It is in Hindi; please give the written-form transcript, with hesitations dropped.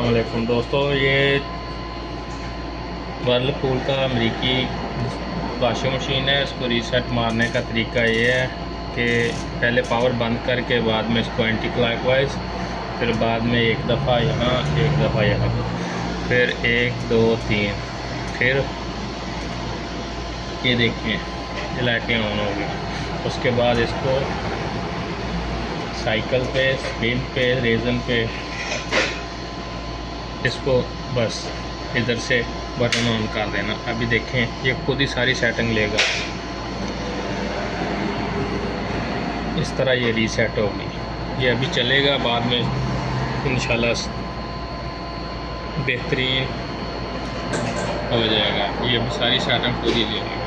अस्सलामुअलैकुम दोस्तों, ये वर्लपूल का अमरीकी वॉशिंग मशीन है। इसको रीसेट मारने का तरीका ये है कि पहले पावर बंद करके बाद में इसको एंटी क्लॉकवाइज, फिर बाद में एक दफ़ा यहाँ एक दफ़ा यहाँ, फिर 1 2 3, फिर ये देखें ये लाइटें ऑन हो गई। उसके बाद इसको साइकिल पे, स्पिन पे, रेजन पे इसको बस इधर से बटन ऑन कर देना। अभी देखें ये खुद ही सारी सेटिंग लेगा। इस तरह ये रीसेट होगी। ये अभी चलेगा, बाद में इंशाल्लाह बेहतरीन हो जाएगा। ये अभी सारी सेटिंग खुद ही लेगा।